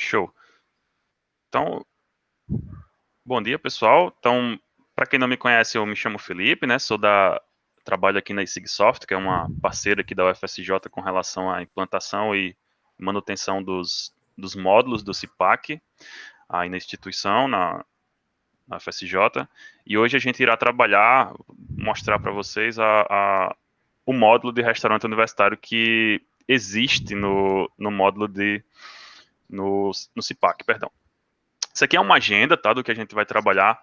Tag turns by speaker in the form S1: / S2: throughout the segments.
S1: Show. Então, bom dia, pessoal. Então, para quem não me conhece, eu me chamo Felipe, né? Trabalho aqui na Sigsoft, que é uma parceira aqui da UFSJ com relação à implantação e manutenção dos módulos do CIPAC aí na instituição, na UFSJ. E hoje a gente irá mostrar para vocês o módulo de restaurante universitário que existe no módulo no CIPAC, perdão. Isso aqui é uma agenda, tá, do que a gente vai trabalhar.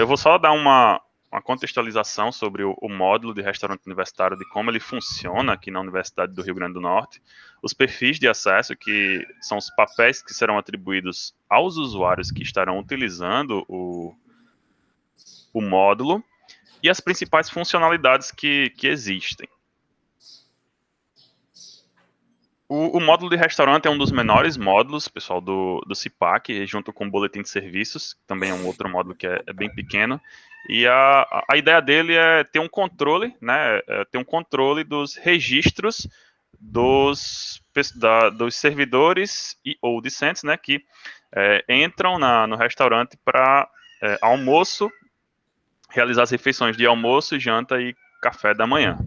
S1: Eu vou só dar uma contextualização sobre o módulo de restaurante universitário, de como ele funciona aqui na Universidade do Rio Grande do Norte, os perfis de acesso, que são os papéis que serão atribuídos aos usuários que estarão utilizando o módulo, e as principais funcionalidades que existem. O módulo de restaurante é um dos menores módulos, pessoal, do CIPAC, junto com o boletim de serviços, que também é um outro módulo que é bem pequeno. E a ideia dele é ter um controle, né? Ter um controle dos registros dos servidores ou discentes, né? Que entram no restaurante para almoço, realizar as refeições de almoço, janta e café da manhã.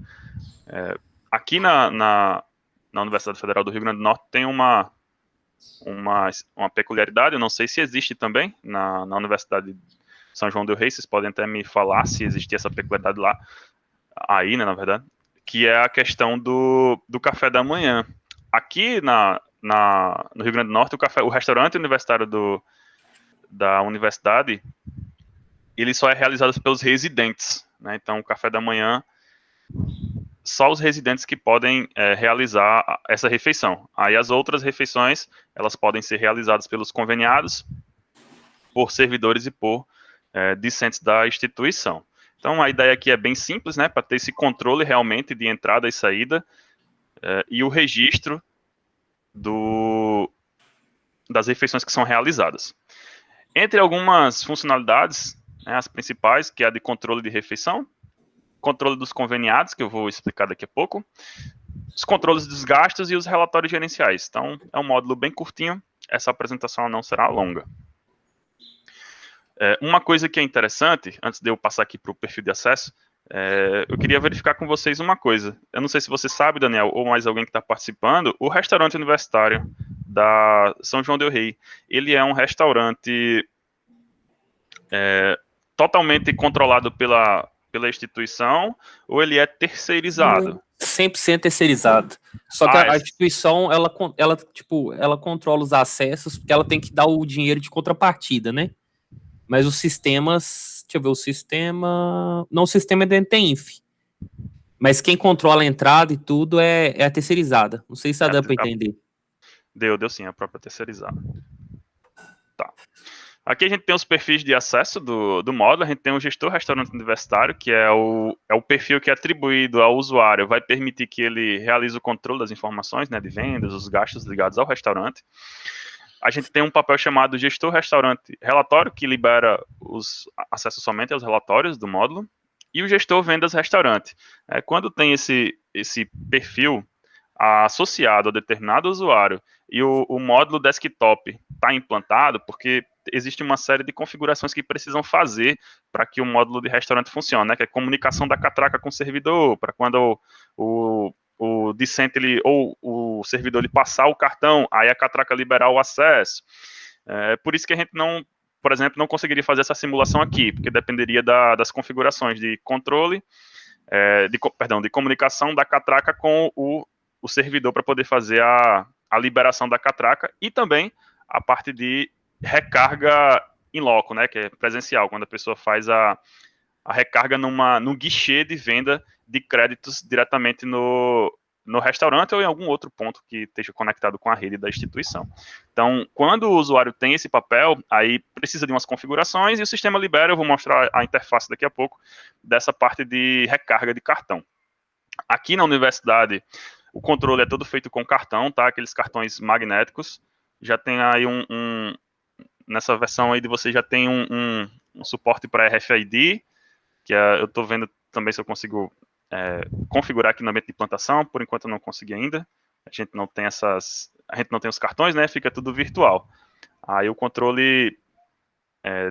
S1: Aqui na Universidade Federal do Rio Grande do Norte tem uma peculiaridade, eu não sei se existe também na Universidade de São João del Rei, vocês podem até me falar se existe essa peculiaridade lá, aí, né, na verdade, que é a questão do café da manhã. Aqui no Rio Grande do Norte, o restaurante universitário da universidade, ele só é realizado pelos residentes, né, então o café da manhã só os residentes que podem realizar essa refeição. Aí as outras refeições, elas podem ser realizadas pelos conveniados, por servidores e por discentes da instituição. Então a ideia aqui é bem simples, né, para ter esse controle realmente de entrada e saída e o registro das refeições que são realizadas. Entre algumas funcionalidades, né, as principais, que é a de controle de refeição, controle dos conveniados, que eu vou explicar daqui a pouco, os controles dos gastos e os relatórios gerenciais. Então, é um módulo bem curtinho, essa apresentação não será longa. Uma coisa que é interessante, antes de eu passar aqui para o perfil de acesso, eu queria verificar com vocês uma coisa. Eu não sei se você sabe, Daniel, ou mais alguém que está participando, o restaurante universitário da São João del Rei, ele é um restaurante totalmente controlado pela instituição, ou ele é terceirizado?
S2: 100% terceirizado. Só que a instituição, ela controla os acessos, porque ela tem que dar o dinheiro de contrapartida, né? Mas os sistemas, deixa eu ver, o sistema é da Entenf. Mas quem controla a entrada e tudo é a terceirizada. Não sei se dá para entender.
S1: Deu sim, a própria terceirizada. Tá. Aqui a gente tem os perfis de acesso do módulo, a gente tem o gestor restaurante universitário, que é o perfil que é atribuído ao usuário, vai permitir que ele realize o controle das informações, né, de vendas, os gastos ligados ao restaurante. A gente tem um papel chamado gestor restaurante relatório, que libera os acessos somente aos relatórios do módulo, e o gestor vendas restaurante. Quando tem esse perfil associado a determinado usuário e o módulo desktop está implantado, porque existe uma série de configurações que precisam fazer para que o módulo de restaurante funcione, né? Que é a comunicação da catraca com o servidor, para quando o discente ou o servidor ele passar o cartão, aí a catraca liberar o acesso. Por isso que a gente não, por exemplo, não conseguiria fazer essa simulação aqui, porque dependeria das configurações de controle, de comunicação da catraca com o servidor para poder fazer a liberação da catraca e também a parte de recarga in loco, né, que é presencial, quando a pessoa faz a recarga num guichê de venda de créditos diretamente no restaurante ou em algum outro ponto que esteja conectado com a rede da instituição. Então, quando o usuário tem esse papel, aí precisa de umas configurações e o sistema libera, eu vou mostrar a interface daqui a pouco, dessa parte de recarga de cartão. Aqui na universidade, o controle é todo feito com cartão, tá? Aqueles cartões magnéticos. Já tem aí nessa versão aí de você já tem um suporte para RFID, que eu estou vendo também se eu consigo configurar aqui no ambiente de implantação, por enquanto eu não consegui ainda, a gente não tem a gente não tem os cartões, né? Fica tudo virtual. Aí o controle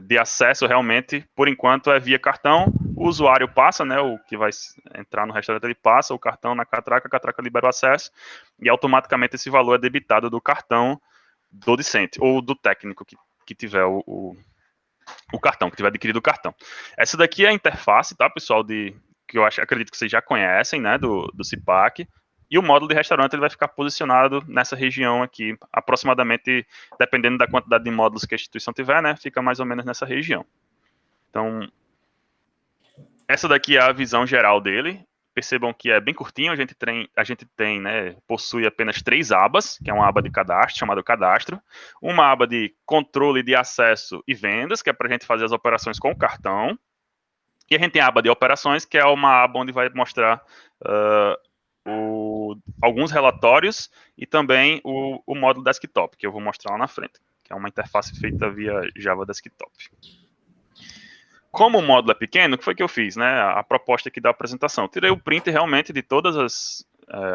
S1: de acesso realmente, por enquanto, é via cartão. O usuário passa, né? O que vai entrar no restaurante, ele passa o cartão na catraca, a catraca libera o acesso e automaticamente esse valor é debitado do cartão do discente ou do técnico que tiver o cartão, que tiver adquirido o cartão. Essa daqui é a interface, tá, pessoal, que eu acredito que vocês já conhecem, né, do CIPAC. E o módulo de restaurante ele vai ficar posicionado nessa região aqui, aproximadamente, dependendo da quantidade de módulos que a instituição tiver, né, fica mais ou menos nessa região. Então, essa daqui é a visão geral dele. Percebam que é bem curtinho, a gente tem, né, possui apenas 3 abas, que é uma aba de cadastro, chamada cadastro, uma aba de controle de acesso e vendas, que é para a gente fazer as operações com o cartão, e a gente tem a aba de operações, que é uma aba onde vai mostrar alguns relatórios e também o módulo desktop, que eu vou mostrar lá na frente, que é uma interface feita via Java Desktop. Como o módulo é pequeno, o que foi que eu fiz, né? A proposta aqui da apresentação. Tirei o print realmente de todas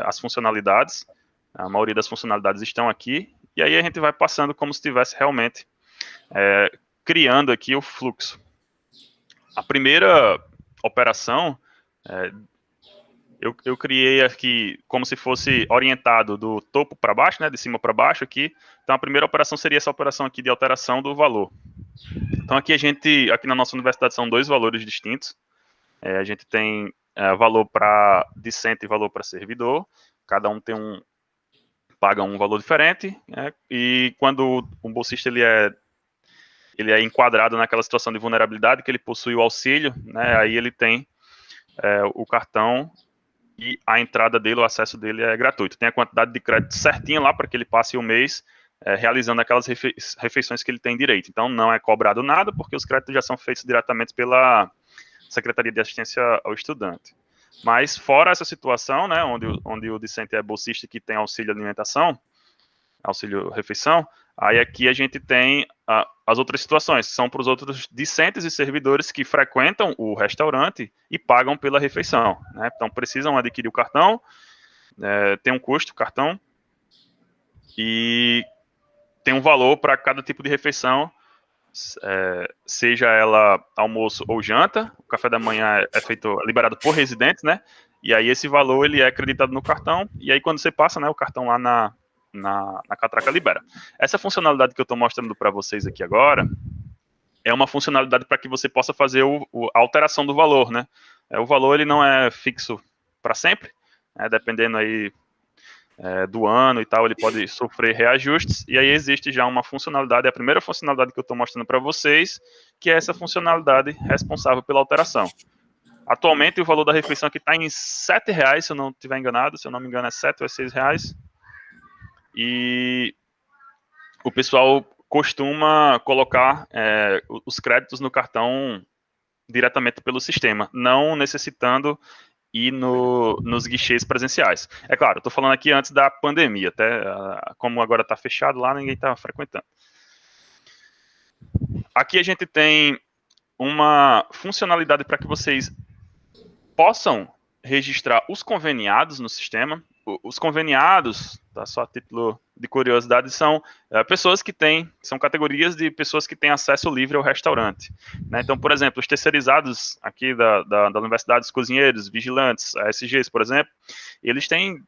S1: as funcionalidades, a maioria das funcionalidades estão aqui, e aí a gente vai passando como se estivesse realmente criando aqui o fluxo. A primeira operação, eu criei aqui como se fosse orientado do topo para baixo, né, de cima para baixo aqui. Então a primeira operação seria essa operação aqui de alteração do valor. Então aqui aqui na nossa universidade são 2 valores distintos. A gente tem valor para discente e valor para servidor. Cada um paga um valor diferente. E quando um bolsista ele é enquadrado naquela situação de vulnerabilidade, que ele possui o auxílio, né, aí ele tem o cartão e a entrada dele, o acesso dele é gratuito. Tem a quantidade de crédito certinha lá para que ele passe o mês realizando aquelas refeições que ele tem direito. Então, não é cobrado nada, porque os créditos já são feitos diretamente pela Secretaria de Assistência ao Estudante. Mas, fora essa situação, né, onde o discente é bolsista que tem auxílio alimentação, auxílio refeição, aí aqui a gente tem as outras situações, que são para os outros discentes e servidores que frequentam o restaurante e pagam pela refeição, né? Então, precisam adquirir o cartão, tem um custo, o cartão, e tem um valor para cada tipo de refeição, seja ela almoço ou janta. O café da manhã é liberado por residentes, né? E aí esse valor ele é acreditado no cartão, e aí quando você passa, né, o cartão lá na catraca libera. Essa funcionalidade que eu estou mostrando para vocês aqui agora é uma funcionalidade para que você possa fazer a alteração do valor, né? O valor ele não é fixo para sempre, dependendo aí do ano e tal, ele pode sofrer reajustes, e aí existe já uma funcionalidade, a primeira funcionalidade que eu estou mostrando para vocês, que é essa funcionalidade responsável pela alteração. Atualmente o valor da refeição aqui está em R$7, se eu não estiver enganado, se eu não me engano é R$7 ou R$6, e o pessoal costuma colocar os créditos no cartão diretamente pelo sistema, não necessitando ir nos guichês presenciais. É claro, estou falando aqui antes da pandemia, até como agora está fechado lá, ninguém está frequentando. Aqui a gente tem uma funcionalidade para que vocês possam registrar os conveniados no sistema. Os conveniados, tá, só a título de curiosidade, são pessoas que são categorias de pessoas que têm acesso livre ao restaurante, né? Então, por exemplo, os terceirizados aqui da universidade, os cozinheiros, vigilantes, ASGs, por exemplo, eles têm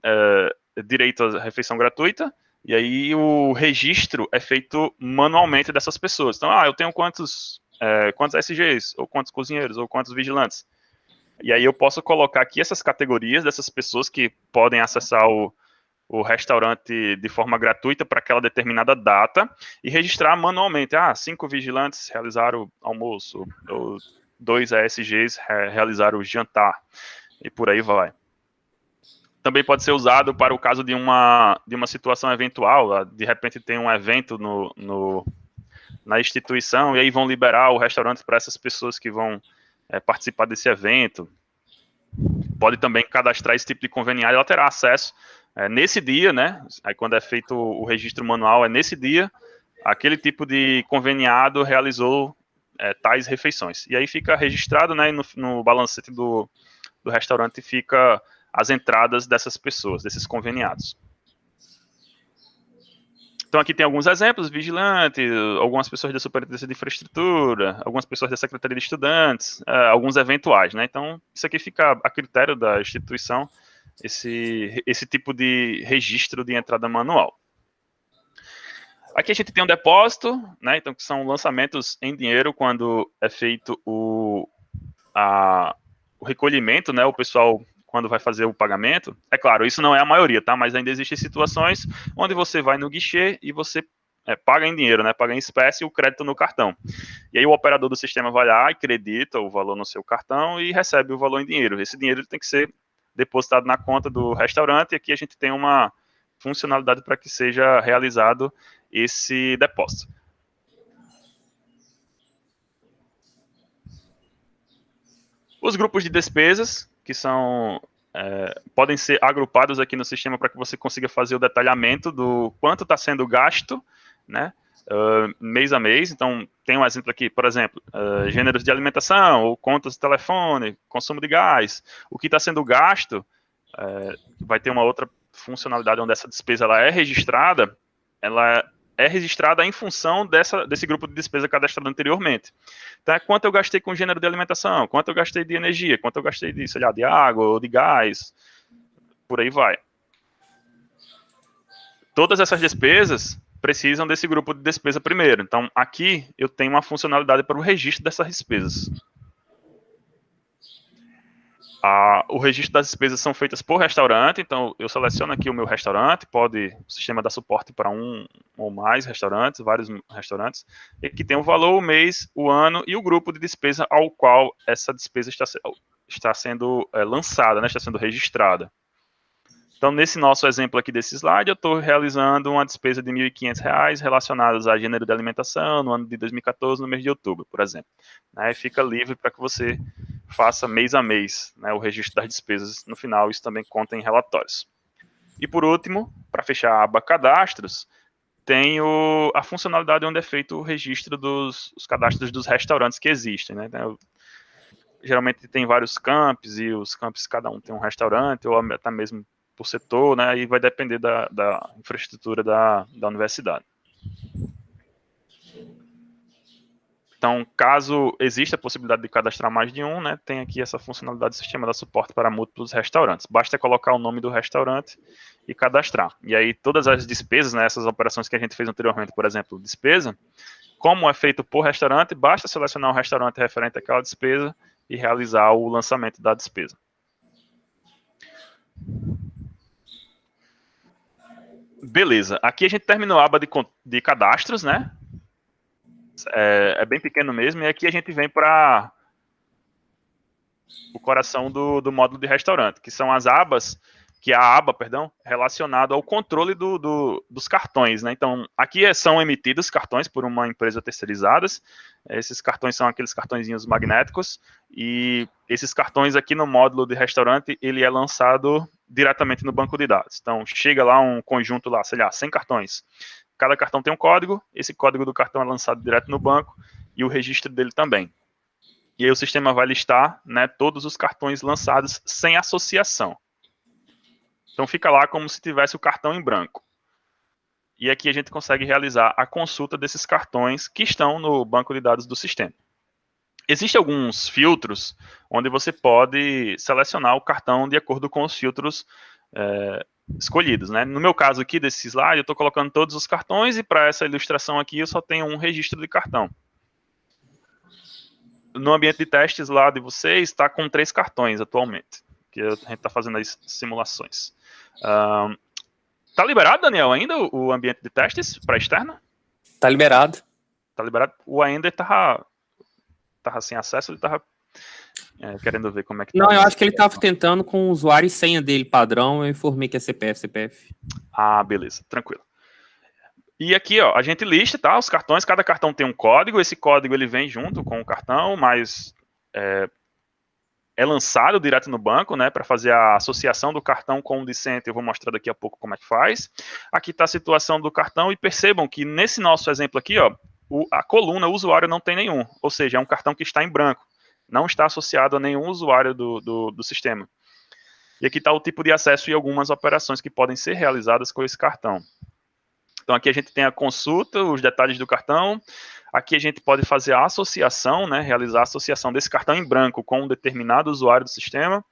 S1: direito à refeição gratuita, e aí o registro é feito manualmente dessas pessoas. Então, eu tenho quantos ASGs, ou quantos cozinheiros, ou quantos vigilantes. E aí eu posso colocar aqui essas categorias dessas pessoas que podem acessar o restaurante de forma gratuita para aquela determinada data e registrar manualmente. 5 vigilantes realizaram o almoço, ou 2 ASGs realizaram o jantar, e por aí vai. Também pode ser usado para o caso de uma situação eventual. De repente tem um evento na instituição e aí vão liberar o restaurante para essas pessoas que vão participar desse evento. Pode também cadastrar esse tipo de conveniado e ela terá acesso nesse dia, né? Aí quando é feito o registro manual, nesse dia, aquele tipo de conveniado realizou tais refeições. E aí fica registrado, né? E no balancete do restaurante fica as entradas dessas pessoas, desses conveniados. Então aqui tem alguns exemplos: vigilante, algumas pessoas da Superintendência de Infraestrutura, algumas pessoas da Secretaria de Estudantes, alguns eventuais, né? Então isso aqui fica a critério da instituição, esse tipo de registro de entrada manual. Aqui a gente tem um depósito, né? Então que são lançamentos em dinheiro quando é feito o recolhimento, né? O pessoal quando vai fazer o pagamento. É claro, isso não é a maioria, tá? Mas ainda existem situações onde você vai no guichê e você paga em dinheiro, né? Paga em espécie o crédito no cartão. E aí o operador do sistema vai lá e acredita o valor no seu cartão e recebe o valor em dinheiro. Esse dinheiro tem que ser depositado na conta do restaurante, e aqui a gente tem uma funcionalidade para que seja realizado esse depósito. Os grupos de despesas, que são podem ser agrupados aqui no sistema para que você consiga fazer o detalhamento do quanto está sendo gasto, né, mês a mês. Então, tem um exemplo aqui, por exemplo, gêneros de alimentação, ou contas de telefone, consumo de gás. O que está sendo gasto, vai ter uma outra funcionalidade onde essa despesa ela é registrada em função desse grupo de despesa cadastrado anteriormente. Então, quanto eu gastei com gênero de alimentação, quanto eu gastei de energia, quanto eu gastei de, sei lá, de água ou de gás, por aí vai. Todas essas despesas precisam desse grupo de despesa primeiro. Então, aqui eu tenho uma funcionalidade para o registro dessas despesas. O registro das despesas são feitas por restaurante, então eu seleciono aqui o meu restaurante, o sistema dar suporte para um ou mais restaurantes, vários restaurantes, e que tem o valor, o mês, o ano e o grupo de despesa ao qual essa despesa está sendo lançada, né, está sendo registrada. Então, nesse nosso exemplo aqui desse slide, eu estou realizando uma despesa de R$ 1.500 relacionadas a gênero de alimentação no ano de 2014, no mês de outubro, por exemplo. Né, fica livre para que você faça mês a mês, né, o registro das despesas no final, isso também conta em relatórios. E por último, para fechar a aba cadastros, tem a funcionalidade onde é feito o registro dos cadastros dos restaurantes que existem. Né? Geralmente tem vários campos, e os campos cada um tem um restaurante, ou até mesmo por setor, né? Aí vai depender da infraestrutura da universidade. Então, caso exista a possibilidade de cadastrar mais de um, né, tem aqui essa funcionalidade do sistema da suporte para múltiplos restaurantes. Basta colocar o nome do restaurante e cadastrar. E aí todas as despesas, né, essas operações que a gente fez anteriormente, por exemplo, despesa, como é feito por restaurante, basta selecionar um restaurante referente àquela despesa e realizar o lançamento da despesa. Beleza, aqui a gente terminou a aba de cadastros, né? É bem pequeno mesmo, e aqui a gente vem para o coração do módulo de restaurante, que são as abas, relacionada ao controle dos cartões, né? Então, aqui são emitidos cartões por uma empresa terceirizadas. Esses cartões são aqueles cartõezinhos magnéticos, e esses cartões aqui no módulo de restaurante, ele é lançado diretamente no banco de dados. Então, chega lá um conjunto lá, sei lá, 100 cartões. Cada cartão tem um código, esse código do cartão é lançado direto no banco, e o registro dele também. E aí o sistema vai listar, né, todos os cartões lançados sem associação. Então fica lá como se tivesse o cartão em branco. E aqui a gente consegue realizar a consulta desses cartões que estão no banco de dados do sistema. Existem alguns filtros onde você pode selecionar o cartão de acordo com os filtros escolhidos, né? No meu caso aqui desse slide, eu estou colocando todos os cartões, e para essa ilustração aqui eu só tenho um registro de cartão. No ambiente de testes lá de vocês, está com 3 cartões atualmente, que a gente está fazendo as simulações. Tá liberado, Daniel, ainda o ambiente de testes para externa?
S2: Tá liberado.
S1: Tá liberado. O ainda tava sem acesso, ele tava querendo ver como é que tá.
S2: Não, eu acho que ele tava tentando com o usuário e senha dele padrão, eu informei que é CPF.
S1: Ah, beleza, tranquilo. E aqui, ó, a gente lista, tá, os cartões, cada cartão tem um código, esse código ele vem junto com o cartão, mas é lançado direto no banco, né, para fazer a associação do cartão com o discente. Eu vou mostrar daqui a pouco como é que faz. Aqui está a situação do cartão, e percebam que nesse nosso exemplo aqui, ó, a coluna, o usuário não tem nenhum, ou seja, é um cartão que está em branco, não está associado a nenhum usuário do sistema. E aqui está o tipo de acesso e algumas operações que podem ser realizadas com esse cartão. Então, aqui a gente tem a consulta, os detalhes do cartão. Aqui a gente pode fazer a associação, né, realizar a associação desse cartão em branco com um determinado usuário do sistema.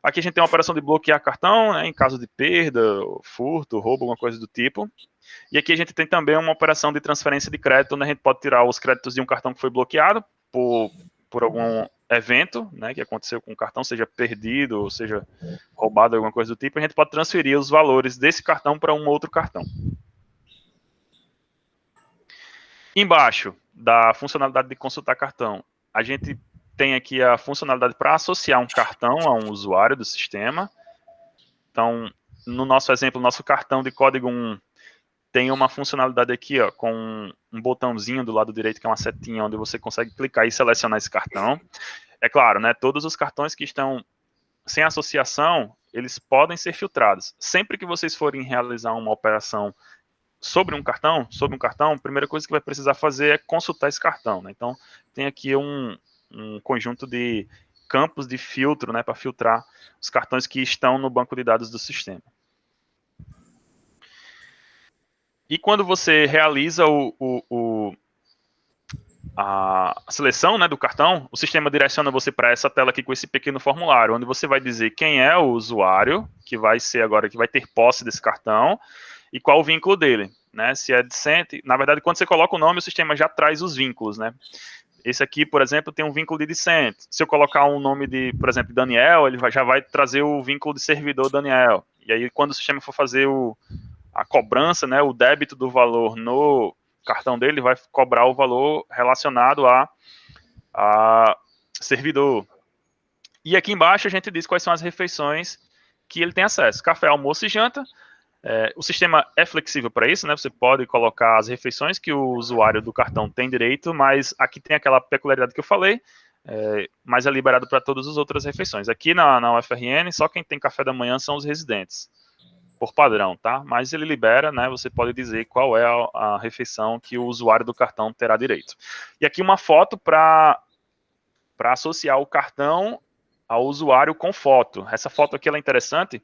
S1: Aqui a gente tem uma operação de bloquear cartão, né, em caso de perda, furto, roubo, alguma coisa do tipo. E aqui a gente tem também uma operação de transferência de crédito, onde a gente pode tirar os créditos de um cartão que foi bloqueado por algum evento, né, que aconteceu com o cartão, seja perdido, ou seja roubado, alguma coisa do tipo. A gente pode transferir os valores desse cartão para um outro cartão. Embaixo da funcionalidade de consultar cartão, a gente tem aqui a funcionalidade para associar um cartão a um usuário do sistema. Então, no nosso exemplo, nosso cartão de código 1 tem uma funcionalidade aqui, ó, com um botãozinho do lado direito, que é uma setinha, onde você consegue clicar e selecionar esse cartão. É claro, né, todos os cartões que estão sem associação, eles podem ser filtrados. Sempre que vocês forem realizar uma operação sobre um cartão, a primeira coisa que vai precisar fazer é consultar esse cartão, né? Então, tem aqui um conjunto de campos de filtro, né, para filtrar os cartões que estão no banco de dados do sistema. E quando você realiza a seleção, né, do cartão, o sistema direciona você para essa tela aqui com esse pequeno formulário, onde você vai dizer quem é o usuário que vai ter posse desse cartão e qual o vínculo dele, né? Se é discente, na verdade, quando você coloca o nome, o sistema já traz os vínculos, né? Esse aqui, por exemplo, tem um vínculo de discente. Se eu colocar um nome de, por exemplo, Daniel, ele já vai trazer o vínculo de servidor Daniel. E aí, quando o sistema for fazer a cobrança, né, o débito do valor no cartão dele, vai cobrar o valor relacionado a servidor. E aqui embaixo a gente diz quais são as refeições que ele tem acesso. Café, almoço e janta. O sistema é flexível para isso, né? Você pode colocar as refeições que o usuário do cartão tem direito, mas aqui tem aquela peculiaridade que eu falei, mas é liberado para todas as outras refeições. Aqui na UFRN, só quem tem café da manhã são os residentes, por padrão, tá? Mas ele libera, né? Você pode dizer qual é a refeição que o usuário do cartão terá direito. E aqui uma foto para associar o cartão ao usuário com foto. Essa foto aqui ela é interessante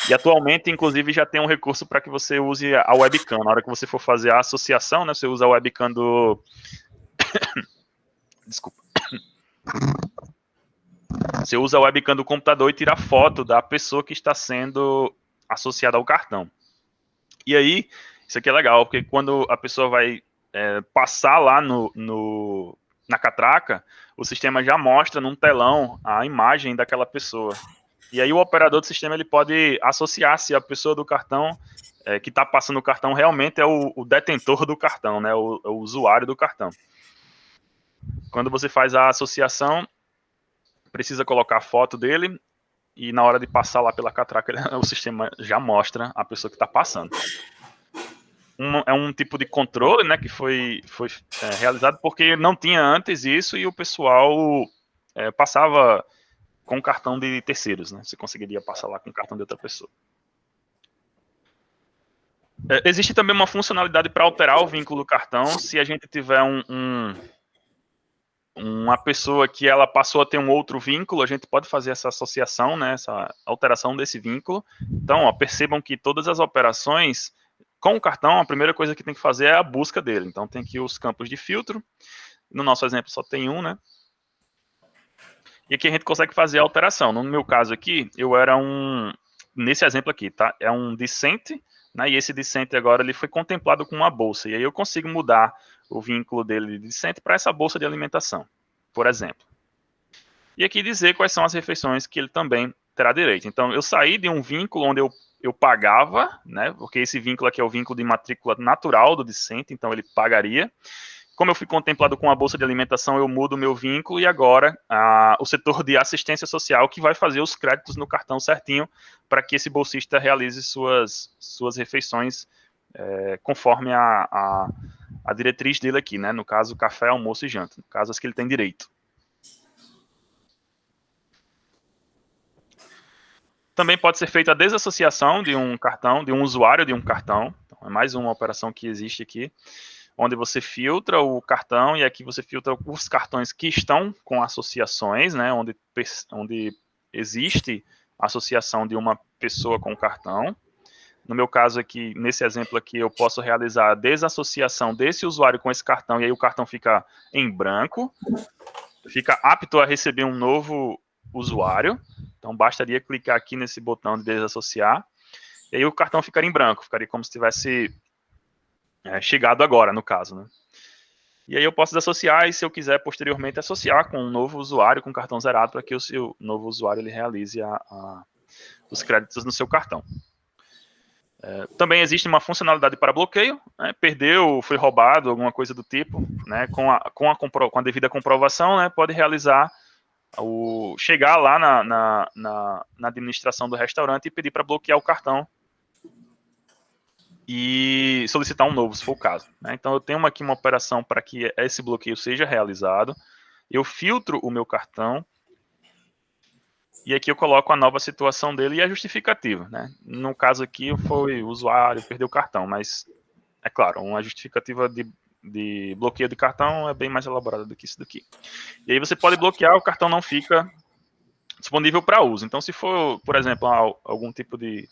S1: e atualmente, inclusive, já tem um recurso para que você use a webcam. Na hora que você for fazer a associação, né, você usa a webcam do... Desculpa. Você usa a webcam do computador e tira foto da pessoa que está sendo associada ao cartão. E aí, isso aqui é legal, porque quando a pessoa vai passar lá na catraca, o sistema já mostra num telão a imagem daquela pessoa. E aí o operador do sistema ele pode associar se a pessoa do cartão que está passando o cartão realmente é o detentor do cartão, né, o usuário do cartão. Quando você faz a associação, precisa colocar a foto dele e na hora de passar lá pela catraca, o sistema já mostra a pessoa que está passando. É um tipo de controle, né, que foi realizado porque não tinha antes isso e o pessoal passava com cartão de terceiros, né? Você conseguiria passar lá com cartão de outra pessoa. Existe também uma funcionalidade para alterar o vínculo do cartão. Se a gente tiver uma pessoa que ela passou a ter um outro vínculo, a gente pode fazer essa associação, né, essa alteração desse vínculo. Então, ó, percebam que todas as operações com o cartão, a primeira coisa que tem que fazer é a busca dele. Então, tem aqui os campos de filtro. No nosso exemplo, só tem um, né? E aqui a gente consegue fazer a alteração. No meu caso aqui, eu era nesse exemplo aqui, tá? É um discente, né? E esse discente agora ele foi contemplado com uma bolsa. E aí eu consigo mudar o vínculo dele de discente para essa bolsa de alimentação, por exemplo. E aqui dizer quais são as refeições que ele também terá direito. Então, eu saí de um vínculo onde eu pagava, né? Porque esse vínculo aqui é o vínculo de matrícula natural do discente, então ele pagaria. Como eu fui contemplado com a bolsa de alimentação, eu mudo o meu vínculo e agora o setor de assistência social que vai fazer os créditos no cartão certinho para que esse bolsista realize suas refeições conforme a diretriz dele aqui, né? No caso, café, almoço e janta. No caso, as que ele tem direito. Também pode ser feita a desassociação de um cartão, de um usuário de um cartão. Então, é mais uma operação que existe aqui, onde você filtra o cartão e aqui você filtra os cartões que estão com associações, né, onde existe associação de uma pessoa com o cartão. No meu caso aqui, nesse exemplo aqui, eu posso realizar a desassociação desse usuário com esse cartão, e aí o cartão fica em branco, fica apto a receber um novo usuário. Então, bastaria clicar aqui nesse botão de desassociar, e aí o cartão ficaria em branco, ficaria como se tivesse chegado agora, no caso, né? E aí eu posso desassociar, e se eu quiser posteriormente associar com um novo usuário com cartão zerado, para que o seu novo usuário ele realize os créditos no seu cartão. Também existe uma funcionalidade para bloqueio, né? Perdeu, foi roubado, alguma coisa do tipo, né? Com a devida comprovação, né? Pode realizar chegar lá na administração do restaurante e pedir para bloquear o cartão e solicitar um novo, se for o caso, né? Então eu tenho aqui uma operação para que esse bloqueio seja realizado. Eu filtro o meu cartão e aqui eu coloco a nova situação dele e a justificativa, né? No caso aqui foi o usuário perdeu o cartão, mas é claro, uma justificativa de bloqueio de cartão é bem mais elaborada do que isso daqui. E aí você pode bloquear, o cartão não fica disponível para uso. Então, se for, por exemplo, algum tipo de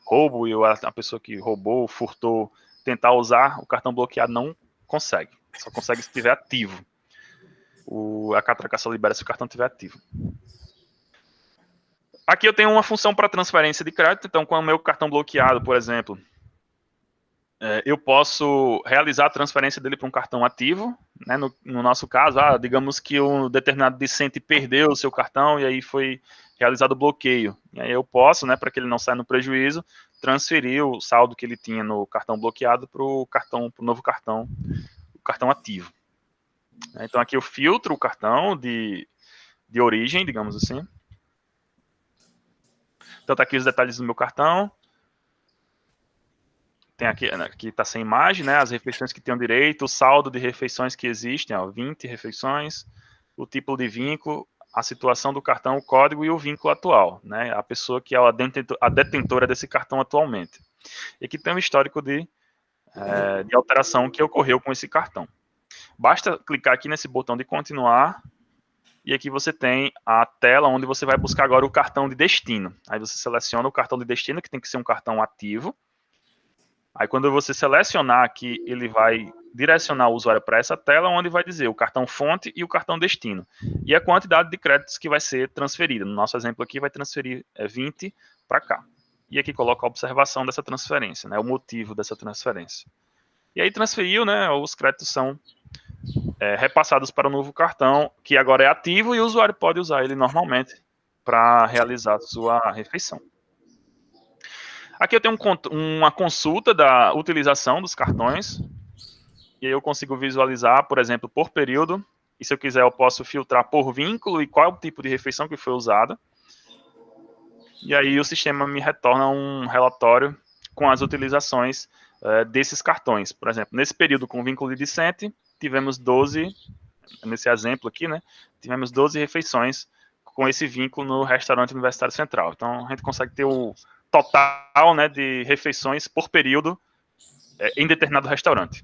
S1: roubo e a pessoa que roubou, furtou, tentar usar, o cartão bloqueado não consegue. Só consegue se estiver ativo. A catraca só libera se o cartão estiver ativo. Aqui eu tenho uma função para transferência de crédito. Então, com o meu cartão bloqueado, por exemplo, eu posso realizar a transferência dele para um cartão ativo, né? No nosso caso, digamos que um determinado discente perdeu o seu cartão e aí foi realizado o bloqueio. E aí eu posso, né, para que ele não saia no prejuízo, transferir o saldo que ele tinha no cartão bloqueado para o novo cartão, o cartão ativo. Então aqui eu filtro o cartão de origem, digamos assim. Então tá aqui os detalhes do meu cartão. Tem aqui está sem imagem, né? As refeições que tenham direito, o saldo de refeições que existem, 20 refeições, o tipo de vínculo, a situação do cartão, o código e o vínculo atual, né? A pessoa que é a detentora desse cartão atualmente. E aqui tem um histórico de alteração que ocorreu com esse cartão. Basta clicar aqui nesse botão de continuar e aqui você tem a tela onde você vai buscar agora o cartão de destino. Aí você seleciona o cartão de destino, que tem que ser um cartão ativo. Aí quando você selecionar aqui, ele vai direcionar o usuário para essa tela, onde vai dizer o cartão fonte e o cartão destino. E a quantidade de créditos que vai ser transferida. No nosso exemplo aqui, vai transferir 20 para cá. E aqui coloca a observação dessa transferência, né, o motivo dessa transferência. E aí transferiu, né, os créditos são repassados para o novo cartão, que agora é ativo e o usuário pode usar ele normalmente para realizar a sua refeição. Aqui eu tenho uma consulta da utilização dos cartões, e aí eu consigo visualizar, por exemplo, por período, e se eu quiser eu posso filtrar por vínculo e qual é o tipo de refeição que foi usada. E aí o sistema me retorna um relatório com as utilizações desses cartões. Por exemplo, nesse período com vínculo de discente, tivemos 12, nesse exemplo aqui, né, tivemos 12 refeições com esse vínculo no restaurante Universitário Central. Então a gente consegue ter o total, né, de refeições por período em determinado restaurante.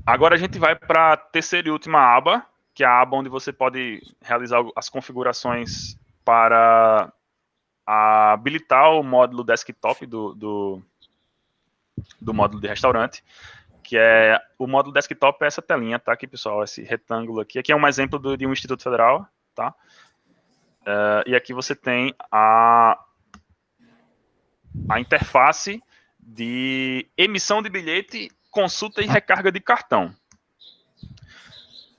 S1: Agora a gente vai para a terceira e última aba, que é a aba onde você pode realizar as configurações para habilitar o módulo desktop do módulo de restaurante, que é o módulo desktop é essa telinha, tá aqui, pessoal, esse retângulo aqui. Aqui é um exemplo de um Instituto Federal, tá? E aqui você tem a interface de emissão de bilhete, consulta e recarga de cartão.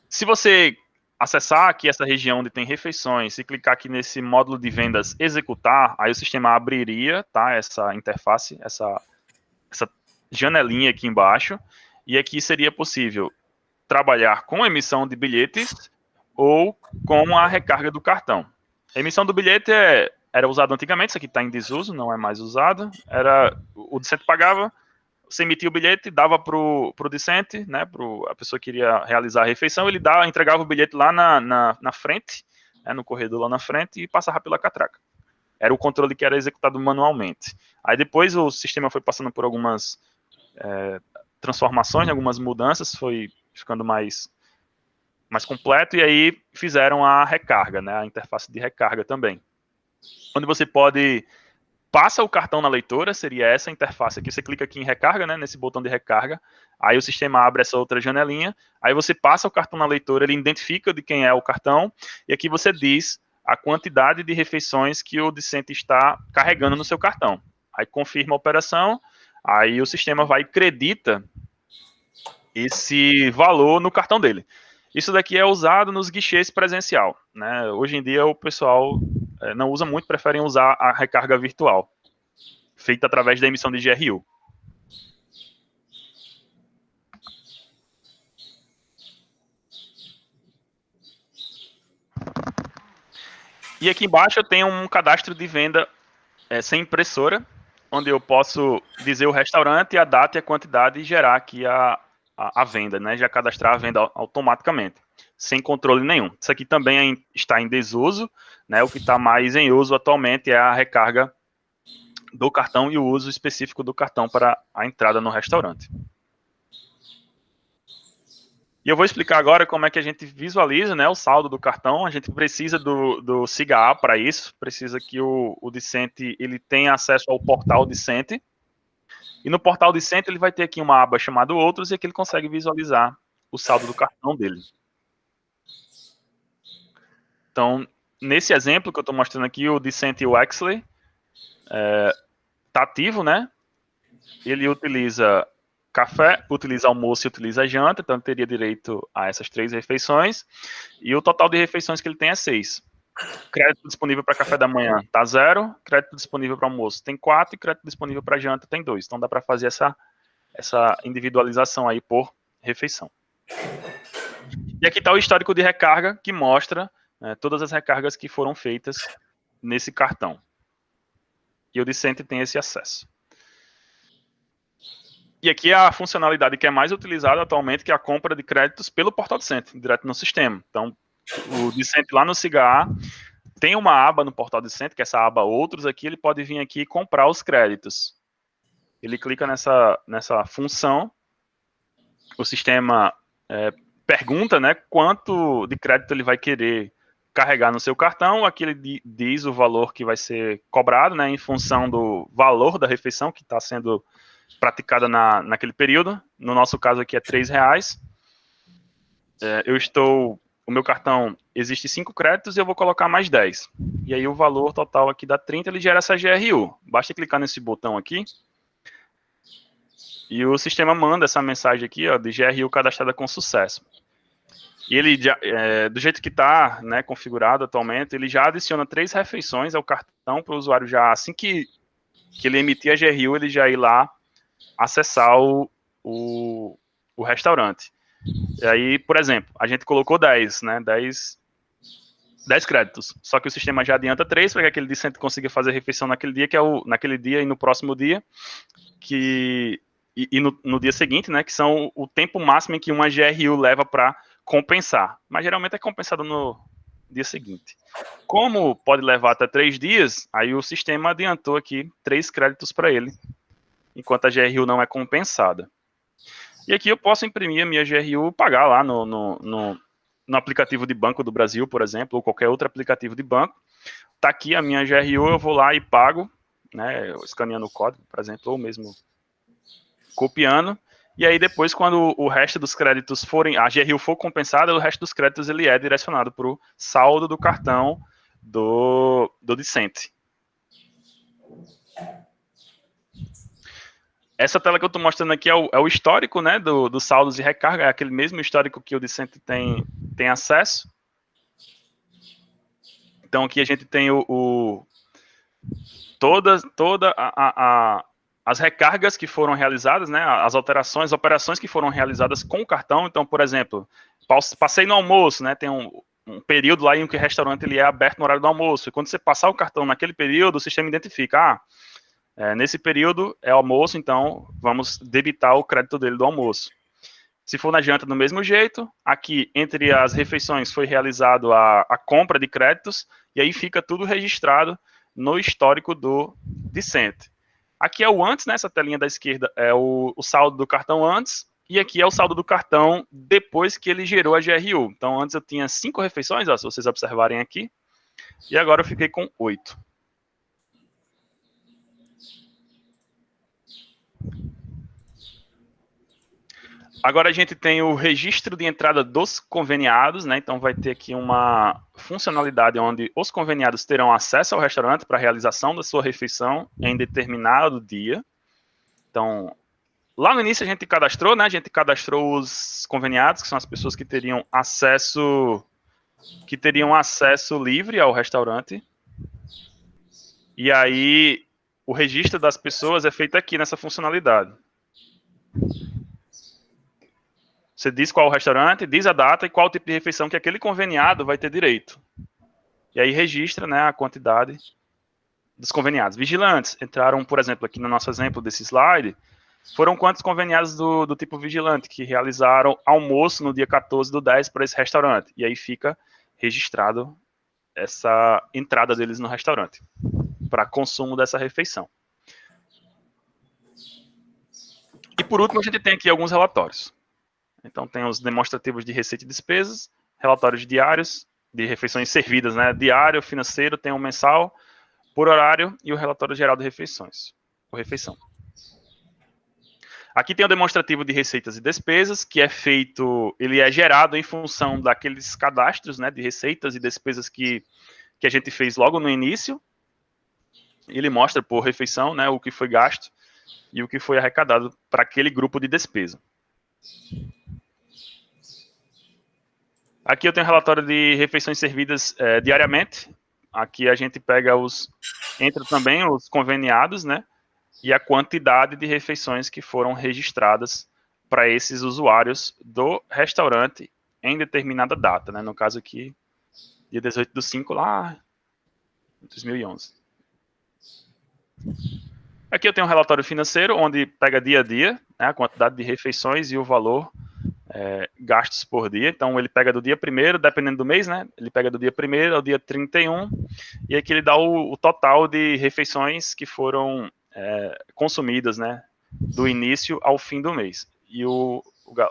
S1: Se você acessar aqui essa região onde tem refeições e clicar aqui nesse módulo de vendas executar, aí o sistema abriria, tá, essa interface, essa janelinha aqui embaixo, e aqui seria possível trabalhar com a emissão de bilhetes ou com a recarga do cartão. A emissão do bilhete era usado antigamente, isso aqui está em desuso, não é mais usado. O discente pagava, você emitia o bilhete, dava para o discente, né, a pessoa que iria realizar a refeição, ele entregava o bilhete lá na frente, né, no corredor lá na frente, e passava pela catraca. Era o controle que era executado manualmente. Aí depois o sistema foi passando por algumas transformações, algumas mudanças, foi ficando mais mais completo, e aí fizeram a recarga, né, a interface de recarga também. Onde você passa o cartão na leitora, seria essa interface aqui, você clica aqui em recarga, né, nesse botão de recarga, aí o sistema abre essa outra janelinha, aí você passa o cartão na leitora, ele identifica de quem é o cartão, e aqui você diz a quantidade de refeições que o discente está carregando no seu cartão. Aí confirma a operação, aí o sistema vai e acredita esse valor no cartão dele. Isso daqui é usado nos guichês presencial, né? Hoje em dia o pessoal não usa muito, preferem usar a recarga virtual, feita através da emissão de GRU. E aqui embaixo eu tenho um cadastro de venda sem impressora, onde eu posso dizer o restaurante, a data e a quantidade e gerar aqui a venda, né? Já cadastrar a venda automaticamente, sem controle nenhum. Isso aqui também está em desuso, né? O que está mais em uso atualmente é a recarga do cartão e o uso específico do cartão para a entrada no restaurante. E eu vou explicar agora como é que a gente visualiza, né, o saldo do cartão. A gente precisa do SIGA para isso, precisa que o discente ele tenha acesso ao portal discente. E no portal discente ele vai ter aqui uma aba chamada Outros e aqui ele consegue visualizar o saldo do cartão dele. Então, nesse exemplo que eu estou mostrando aqui, o discente Wexley está ativo, né? Ele utiliza café, utiliza almoço e utiliza janta, então ele teria direito a essas 3 refeições, e o total de refeições que ele tem é 6. Crédito disponível para café da manhã está 0, crédito disponível para almoço tem 4, e crédito disponível para janta tem 2. Então dá para fazer essa individualização aí por refeição. E aqui está o histórico de recarga, que mostra todas as recargas que foram feitas nesse cartão. E o discente tem esse acesso. E aqui é a funcionalidade que é mais utilizada atualmente, que é a compra de créditos pelo portal discente, direto no sistema. Então, o discente lá no SIGA tem uma aba no portal discente, que é essa aba Outros aqui, ele pode vir aqui e comprar os créditos. Ele clica nessa função, o sistema pergunta, né, quanto de crédito ele vai querer carregar no seu cartão, aqui ele diz o valor que vai ser cobrado, né, em função do valor da refeição que está sendo praticada naquele período. No nosso caso aqui é R$3. O meu cartão existe 5 créditos e eu vou colocar mais 10. E aí o valor total aqui dá 30, ele gera essa GRU. Basta clicar nesse botão aqui e o sistema manda essa mensagem aqui, ó, de GRU cadastrada com sucesso. E ele, do jeito que está, né, configurado atualmente, ele já adiciona 3 refeições ao cartão para o usuário já, assim que ele emitir a GRU, ele já ir lá acessar o restaurante. E aí, por exemplo, a gente colocou 10, né, 10 créditos, só que o sistema já adianta 3 para que aquele discente consiga fazer a refeição naquele dia, que é naquele dia e no próximo dia, no dia seguinte, né, que são o tempo máximo em que uma GRU leva para compensar, mas geralmente é compensado no dia seguinte. Como pode levar até 3 dias, aí o sistema adiantou aqui 3 créditos para ele, enquanto a GRU não é compensada. E aqui eu posso imprimir a minha GRU, pagar lá no aplicativo de Banco do Brasil, por exemplo, ou qualquer outro aplicativo de banco. Está aqui a minha GRU, eu vou lá e pago, né, escaneando o código, por exemplo, ou mesmo copiando. E aí depois, quando o resto dos créditos a GRU for compensada, o resto dos créditos ele é direcionado para o saldo do cartão do discente. Essa tela que eu estou mostrando aqui é o histórico, né, dos saldos de recarga, é aquele mesmo histórico que o discente tem acesso. Então aqui a gente tem todas as recargas que foram realizadas, né, as operações que foram realizadas com o cartão. Então, por exemplo, passei no almoço, né, tem um período lá em que o restaurante ele é aberto no horário do almoço, e quando você passar o cartão naquele período, o sistema identifica, nesse período é almoço, então vamos debitar o crédito dele do almoço. Se for na janta, do mesmo jeito. Aqui, entre as refeições, foi realizado a compra de créditos, e aí fica tudo registrado no histórico do discente. Aqui é o antes, né? Essa telinha da esquerda é o saldo do cartão antes, E aqui é o saldo do cartão depois que ele gerou a GRU. Então, antes eu tinha 5 refeições, ó, se vocês observarem aqui. E agora eu fiquei com 8. Agora a gente tem o registro de entrada dos conveniados, né? Então vai ter aqui uma funcionalidade onde os conveniados terão acesso ao restaurante para a realização da sua refeição em determinado dia. Então, lá no início a gente cadastrou, né? A gente cadastrou os conveniados, que são as pessoas que teriam acesso livre ao restaurante. E aí o registro das pessoas é feito aqui nessa funcionalidade. Você diz qual o restaurante, diz a data e qual o tipo de refeição que aquele conveniado vai ter direito. E aí registra, né, a quantidade dos conveniados. Vigilantes entraram, por exemplo, aqui no nosso exemplo desse slide, foram quantos conveniados do tipo vigilante que realizaram almoço no dia 14/10 para esse restaurante. E aí fica registrado essa entrada deles no restaurante para consumo dessa refeição. E por último, a gente tem aqui alguns relatórios. Então, tem os demonstrativos de receita e despesas, relatórios diários de refeições servidas, né? Diário, financeiro, tem um mensal, por horário e o relatório geral de refeições, por refeição. Aqui tem o demonstrativo de receitas e despesas, que é feito, ele é gerado em função daqueles cadastros, né, de receitas e despesas que a gente fez logo no início. Ele mostra por refeição, né, o que foi gasto e o que foi arrecadado para aquele grupo de despesa. Aqui eu tenho um relatório de refeições servidas diariamente. Aqui a gente pega entra também os conveniados, né? E a quantidade de refeições que foram registradas para esses usuários do restaurante em determinada data, né? No caso aqui, dia 18/5, lá em 2011. Aqui eu tenho um relatório financeiro, onde pega dia a dia, né, a quantidade de refeições e o valor gastos por dia. Então, ele pega do dia 1º, dependendo do mês, né? Ele pega do dia 1º ao dia 31, e aqui ele dá o total de refeições que foram consumidas, né? Do início ao fim do mês. E o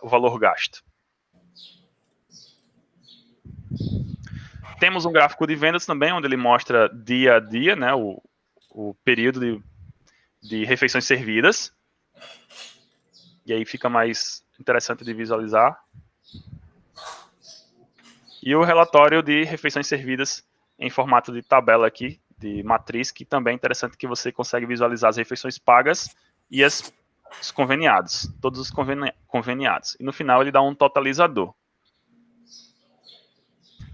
S1: valor gasto. Temos um gráfico de vendas também, onde ele mostra dia a dia, né? O período de refeições servidas. E aí fica mais interessante de visualizar. E o relatório de refeições servidas em formato de tabela aqui, de matriz, que também é interessante que você consegue visualizar as refeições pagas e os conveniados, todos os conveniados. E no final ele dá um totalizador.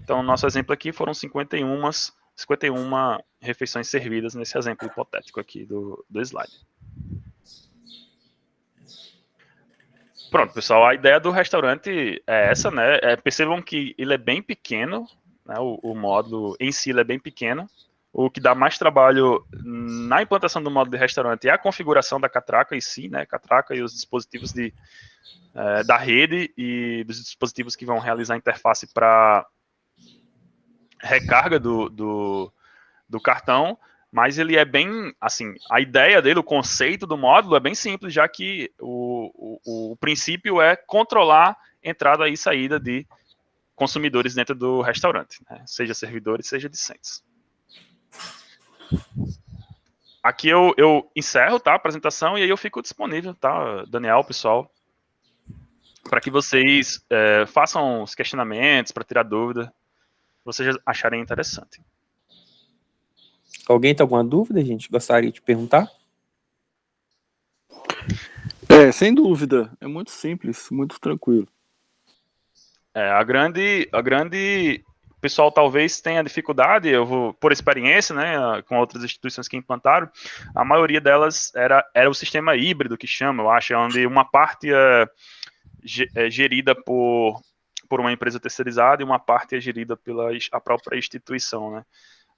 S1: Então, o nosso exemplo aqui foram 51 refeições servidas nesse exemplo hipotético aqui do slide. Pronto, pessoal, a ideia do restaurante é essa, né? Percebam que ele é bem pequeno, né? O módulo em si ele é bem pequeno. O que dá mais trabalho na implantação do módulo de restaurante é a configuração da catraca em si, né? Catraca e os dispositivos da rede e dos dispositivos que vão realizar a interface para recarga do cartão. Mas ele é bem, assim, a ideia dele, o conceito do módulo é bem simples, já que o princípio é controlar entrada e saída de consumidores dentro do restaurante, né? Seja servidores, seja discentes. Aqui eu encerro, tá, a apresentação e aí eu fico disponível, tá, Daniel, pessoal, para que vocês façam os questionamentos, para tirar dúvida, se vocês acharem interessante.
S2: Alguém tem alguma dúvida, gente? Gostaria de perguntar?
S3: Sem dúvida. É muito simples, muito tranquilo.
S1: A grande... O pessoal talvez tenha dificuldade, eu vou, por experiência, né, com outras instituições que implantaram, a maioria delas era o sistema híbrido, que chama, eu acho, onde uma parte é gerida por uma empresa terceirizada e uma parte é gerida pela a própria instituição, né.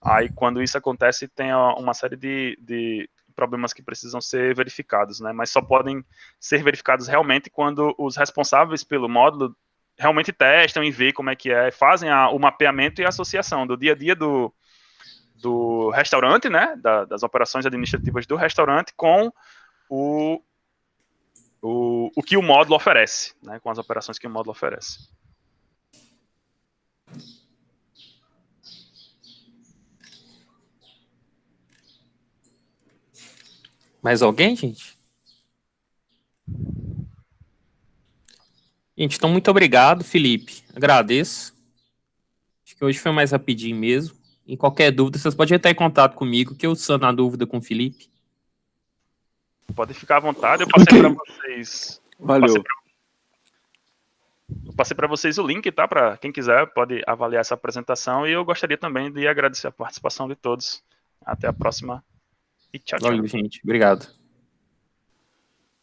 S1: Aí, quando isso acontece, tem uma série de problemas que precisam ser verificados, né? Mas só podem ser verificados realmente quando os responsáveis pelo módulo realmente testam e veem como é que é, fazem o mapeamento e a associação do dia a dia do restaurante, né? Das operações administrativas do restaurante com o que o módulo oferece, né, com as operações que o módulo oferece.
S2: Mais alguém, gente? Gente, então muito obrigado, Felipe. Agradeço. Acho que hoje foi mais rapidinho mesmo. Em qualquer dúvida, vocês podem entrar em contato comigo, que eu sano a dúvida com o Felipe.
S1: Pode ficar à vontade, eu passei para vocês.
S3: Valeu.
S1: Eu passei para vocês o link, tá? Para quem quiser, pode avaliar essa apresentação. E eu gostaria também de agradecer a participação de todos. Até a próxima e tchau, tchau.
S2: Valeu, gente. Obrigado.